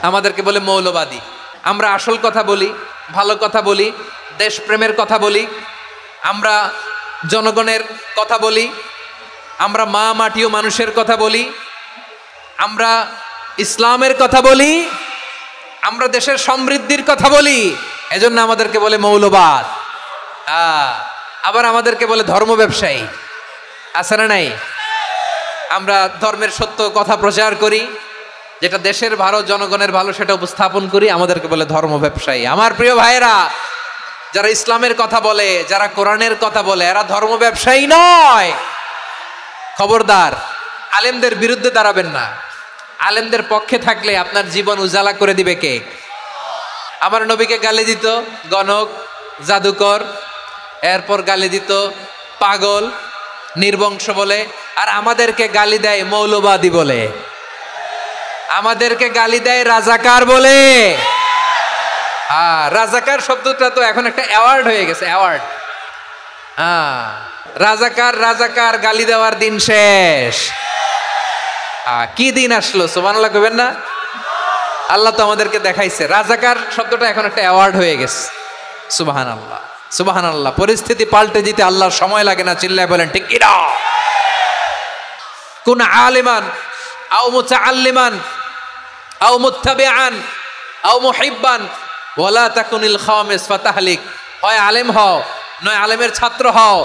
আমাদেরকে বলে মৌলবাদী। আমরা আসল কথা বলি, ভালো কথা বলি, দেশপ্রেমের কথা বলি, আমরা জনগণের কথা বলি, আমরা মা মাটি ও মানুষের কথা বলি, আমরা ইসলামের কথা বলি, আমরা দেশের সমৃদ্ধির কথা বলি। এজন্য আমাদেরকে বলে মৌলবাদ। আবার আমাদেরকে বলে ধর্ম ব্যবসায়ী। আছে না নাই? আমরা ধর্মের সত্য কথা প্রচার করি, যেটা দেশের ভালো, জনগণের ভালো, সেটা উপস্থাপন করি, আমাদেরকে বলে ধর্ম ব্যবসায়ী। আমার প্রিয় ভাইরা, যারা ইসলামের কথা বলে, যারা কোরআনের কথা বলে, এরা ধর্ম ব্যবসায়ী নয়। খবরদার, আলেমদের বিরুদ্ধে দাঁড়াবেন না। আলেমদের পক্ষে থাকলে আপনার জীবন উজালা করে দিবে কে? আমার নবীকে গালি দিত গণক, জাদুকর, এরপর গালি দিত পাগল, নির্বংশ বলে, আর আমাদেরকে গালি দেয় মৌলবাদী বলে, আমাদেরকে গালি দেয় রাজাকার বলে। রাজাকার শব্দটা তো এখন একটা অ্যাওয়ার্ড হয়ে গেছে, অ্যাওয়ার্ড। রাজাকার রাজাকার গালি দেওয়ার দিন শেষ। কি দিন আসলো, সুবহানাল্লাহ কইবেন না? আল্লাহ তো আমাদেরকে দেখাইছে। রাজাকার শব্দটা এখন একটা অ্যাওয়ার্ড হয়ে গেছে। সুবহানাল্লাহ, সুবহানাল্লাহ। পরিস্থিতি পাল্টে দিতে আল্লাহর সময় লাগে না, চিল্লায় বলেন ঠিক কি না? কুন আলিমান আও মুতাআল্লিমান আও মুত্তাবিআন আও মুহিব্বান ওয়ালা তাকুনিল খামিস ফাতাহলিক। হয় আলেম হও, নয় আলেমের ছাত্র হও,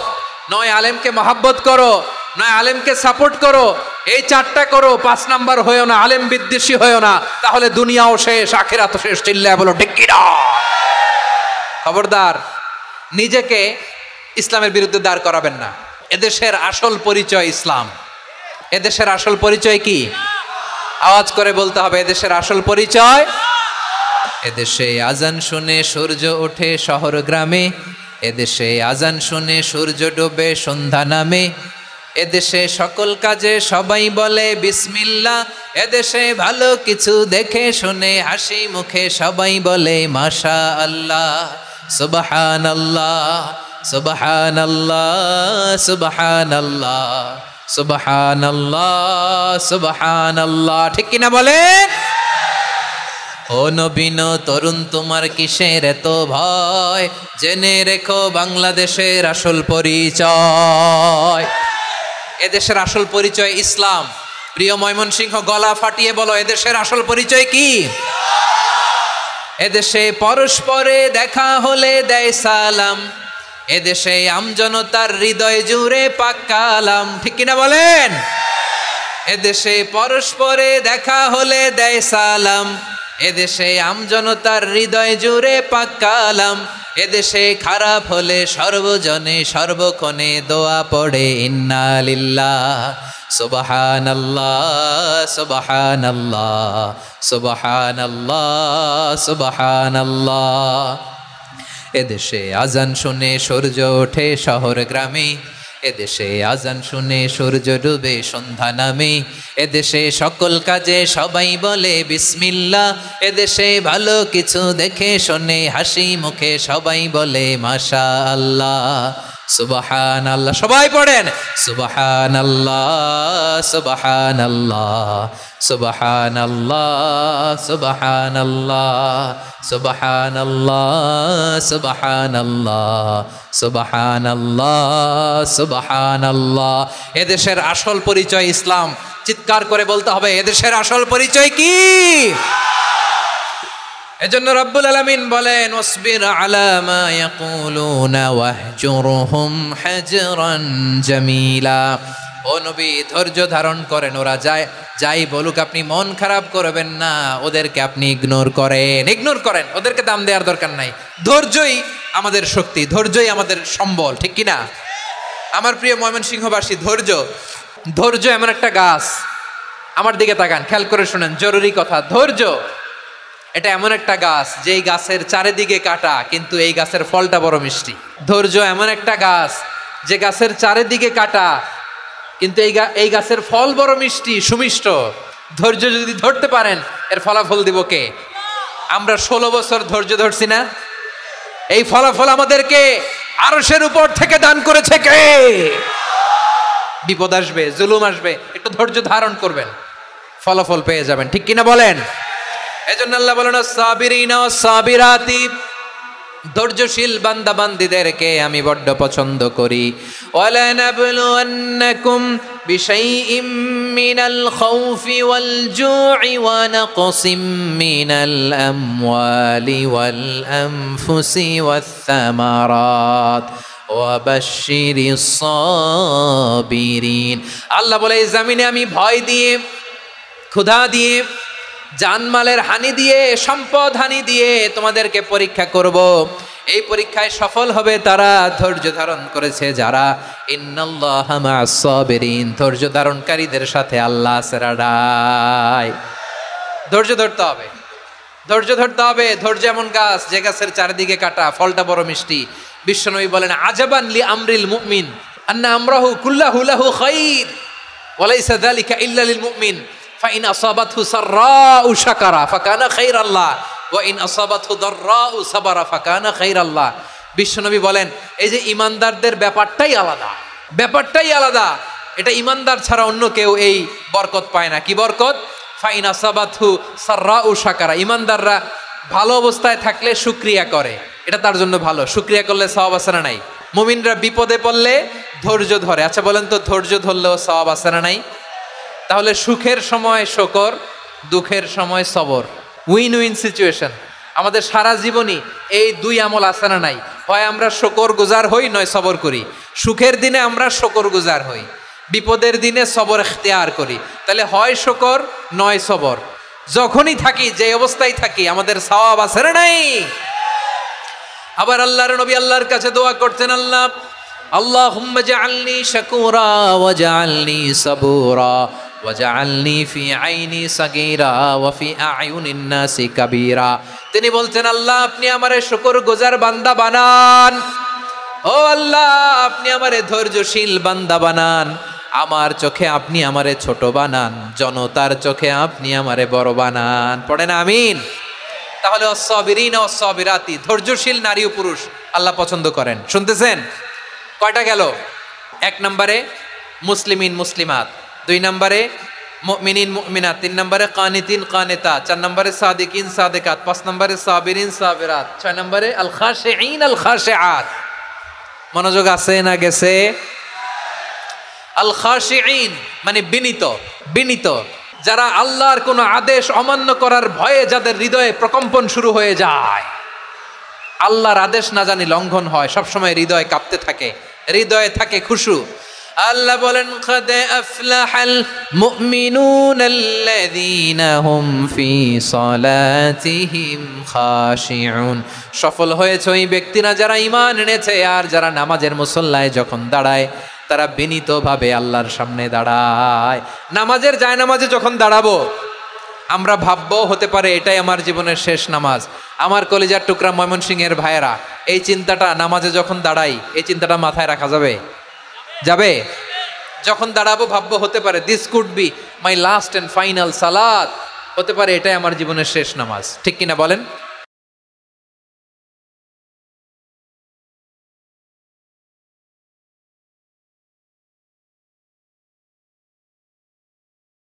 নয় আলেমকে মহাব্বত করো, নয় আলেমকে সাপোর্ট করো। এই চারটা করো, 5 নাম্বার হয়েও না, আলেম বিদ্বেষী হয়েও না, তাহলে দুনিয়াও শেষ, আখিরাতও শেষ। চিল্লায় বলো ঠিক কি না? খবরদার, নিজেকে ইসলামের বিরুদ্ধে দাঁড় করাবেন না। এদেশের আসল পরিচয় ইসলাম। এদেশের আসল পরিচয় কি? আওয়াজ করে বলতে হবে, এদেশের আসল পরিচয়। এদেশে আজান শুনে সূর্য ওঠে শহর গ্রামে, এদেশে আজান শুনে সূর্য ডোবে সন্ধ্যা নামে, এদেশে সকল কাজে সবাই বলে বিসমিল্লাহ, এদেশে ভালো কিছু দেখে শুনে হাসি মুখে সবাই বলে মাশা আল্লাহ, সুবহানাল্লাহ, সুবহানাল্লাহ, সুবহানাল্লাহ, সুবহানাল্লাহ, সুবহানাল্লাহ। ঠিক কিনা বলেন? ও নবীন তরুণ, তোমার কিসের এত ভয়? জেনে রেখো বাংলাদেশের আসল পরিচয়। এদেশের আসল পরিচয় ইসলাম। প্রিয় ময়মনসিংহ, গলা ফাটিয়ে বলো, এদেশের আসল পরিচয় কি? এদেশে পরস্পরে দেখা হলে দেয় সালাম, এদেশে আমজনতার হৃদয় জুড়ে পাক কালাম। ঠিক কিনা বলেন? এদেশে পরস্পরে দেখা হলে দেয় সালাম, এদেশে আমজনতার হৃদয় জুড়ে পাক কালাম, এদেশে খারাপ হলে সর্বজনে সর্বক্ষণে দোয়া পড়ে ইন্না লিল্লাহ, সুবহানাল্লাহ, সুবহানাল্লাহ, সুবহানাল্লাহ, সুবহানাল্লাহ। এদেশে আজান শুনে সূর্য ওঠে শহর গ্রামে, এদেশে আজান শুনে সূর্য ডুবে সন্ধ্যা নামে, এদেশে সকল কাজে সবাই বলে বিসমিল্লাহ, এদেশে ভালো কিছু দেখে শুনে হাসি মুখে সবাই বলে মাশা আল্লাহ, সুবহানাল্লাহ। সবাই পড়েন সুবহানাল্লাহ, সুবহানাল্লাহ, সুবহানাল্লাহ, সুবহানাল্লাহ, সুবহানাল্লাহ, সুবহানাল্লাহ, সুবহানাল্লাহ, সুবহানাল্লাহ। এদেশের আসল পরিচয় ইসলাম। চিৎকার করে বলতে হবে, এদেশের আসল পরিচয় কি? এজন্য রব্বুল আলামিন বলেন, ওয়াসবির আলা মা ইয়াকুলুনা ওয়াহজুরহুম হাজরান জামিলা। ও নবী, ধৈর্য ধারণ করেন, ওরা যাই বলুক আপনি মন খারাপ করবেন না, ওদেরকে আপনি ইগনোর করেন, ওদেরকে দাম দেওয়ার দরকার নাই। ধৈর্যই আমাদের শক্তি, ধৈর্যই আমাদের সম্বল। ঠিক কিনা? আমার প্রিয় ময়মনসিংহবাসী, ধৈর্য এমন একটা গাছ। আমার দিকে তাকান, খেয়াল করে শুনেন, জরুরি কথা। ধৈর্য এটা এমন একটা গাছ, যেই গাছের চারিদিকে কাটা, কিন্তু এই গাছের ফলটা বড় মিষ্টি। ধৈর্য এমন একটা গাছ, যে গাছের চারিদিকে কাটা, কিন্তু এই গাছের ফল বড় মিষ্টি, সুমিষ্ট। ধৈর্য যদি ধরতে পারেন, এর ফলাফল দিব কে? আমরা 16 বছর ধৈর্য ধরছি না? এই ফলাফল আমাদেরকে আরশের উপর থেকে দান করেছে কে? বিপদ আসবে, জুলুম আসবে, একটু ধৈর্য ধারণ করবেন, ফলাফল পেয়ে যাবেন। ঠিক কিনা বলেন? এজন্য আল্লাহ বলেন সাবিরিনা ওয়াস সাবিরাতি, ধৈর্যশীল বান্দা বান্দীদেরকে আমি বড্ড পছন্দ করি। ওয়ালা নাবলুওয়ান্নাকুম বিশাইইম মিনাল খাউফি ওয়াল জু'i ওয়া নাকসিম মিনাল আমওয়ালি ওয়াল আনফুসি ওয়াস সামারাত ওয়া বাশশিরিস সাবিরিন। আল্লাহ বলে এই জমিনে আমি ভয় দিয়ে, ক্ষুধা দিয়ে, জানমালের হানি দিয়ে, সম্পদ হানি দিয়ে তোমাদেরকে পরীক্ষা করব। এই পরীক্ষায় সফল হবে তারা ধৈর্য ধারণ করেছে যারা। ইন্নাল্লাহা মা'আস সাবিরিন, ধৈর্য ধারণকারীদের সাথে আল্লাহ আছে রাডাই। ধৈর্য ধরতে হবে, ধৈর্য ধরতে হবে। ধৈর্য এমন গাছ যে গাছের চারিদিকে কাটা, ফলটা বড় মিষ্টি। বিশ্বনবী বলেন আজাবান লি আমরিল মুমিন আন্না আমরাহু কুল্লাহু লাহু খাইর ওয়া লাইসা যালিকা ইল্লা লিল মুমিন ফাইন আসাবাতহু সাররাউ শাকারা ফাকানা খাইরাল্লাহ ওয়া ইন আসাবাতহু দাররাউ সাবারা ফাকানা খাইরাল্লাহ। বিশ্বনবী বলেন এই যে ইমানদারদের ব্যাপারটাই আলাদা, ব্যাপারটাই আলাদা। এটা ইমানদার ছাড়া অন্য কেউ এই বরকত পায় না। কি বরকত? ফাইন আসাবাতহু সাররাউ শাকারা, ইমানদাররা ভালো অবস্থায় থাকলে শুকরিয়া করে, এটা তার জন্য ভালো। শুকরিয়া করলে সওয়াব আছে না নাই? মুমিনরা বিপদে পড়লে ধৈর্য ধরে। আচ্ছা বলেন তো, ধৈর্য ধরলেও সওয়াব আছে না নাই? তাহলে সুখের সময় শুকর, দুঃখের সময় সবর, উইন উইন সিচুয়েশন। আমাদের সারা জীবনই এই দুই আমল আছে না নাই? হয় আমরা শুকর গুজার হই, নয় সবর করি। সুখের দিনে আমরা শুকর গুজার হই, বিপদের দিনে সবর ইখতিয়ার করি। তাহলে হয় শুকর নয় সবর। যখনই থাকি, যে অবস্থায় থাকি, আমাদের সওয়াব আছে না নাই? আবার আল্লাহর নবী আল্লাহর কাছে দোয়া করতেন, আল্লাহ আল্লাহুম্মা জাআলনি শাকুরা ওয়া জাআলনি সাবুরা ওয়া জাআলনি ফি আইনি সাগীরা ওয়া ফি আ'য়ুনিন নাসি কাবীরা। তিনি বলছেন আল্লাহ আপনি আমারে শুকরগুজার বান্দা বানান, ও আল্লাহ আপনি আমারে ধৈর্যশীল বান্দা বানান, আমার চোখে আপনি আমারে ছোট বানান, জনতার চোখে আপনি আমারে বড় বানান। পড়েন আমিন। তাহলে সাবিরিন ও সাবিরাতি, ধৈর্যশীল নারী ও পুরুষ আল্লাহ পছন্দ করেন। শুনতেছেন? কয়টা গেল? এক নম্বরে মুসলিমিন মুসলিমাত, দুই নম্বরে মুমিনিন মুমিনাত, তিন নম্বরে কানিতিন কানিতাত, চার নম্বরে সাদিকিন সাদিকাত, পাঁচ নম্বরে সাবিরিন সাবিরাত, ছয় নম্বরে আল খাশিঈন আল খাশিআত। মনোযোগ আছে না গেছে? আল খাশিঈন মানে বিনীত, বিনীত, যারা আল্লাহর কোনো আদেশ অমান্য করার ভয়ে যাদের হৃদয়ে প্রকম্পন শুরু হয়ে যায়, আল্লাহর আদেশ না জানি লঙ্ঘন হয়, সবসময় হৃদয় কাঁপতে থাকে, হৃদয়ে থাকে খুশু। আল্লাহ বলেন قد أفلح المؤمنون الذين هم في صلاتهم خاشعون। সফল হয়েছে ওই ব্যক্তিরা যারা ঈমান এনেছে আর যারা নামাজের মুসল্লায় যখন দাঁড়ায় তারা বিনীতভাবে আল্লাহর সামনে দাঁড়ায়। নামাজের জায়নামাজে যখন দাঁড়াবো আমরা ভাববো হতে পারে এটাই আমার জীবনের শেষ নামাজ। আমার কলিজার টুকরা ময়মনসিংহের ভাইয়েরা, এই চিন্তাটা নামাজে যখন দাঁড়াই, এই চিন্তাটা মাথায় রাখা যাবে? যাবে? যখন দাঁড়াবো ভাববো হতে পারে this could be my last and final সালাত, হতে পারে এটাই আমার জীবনের শেষ নামাজ। ঠিক কিনা বলেন?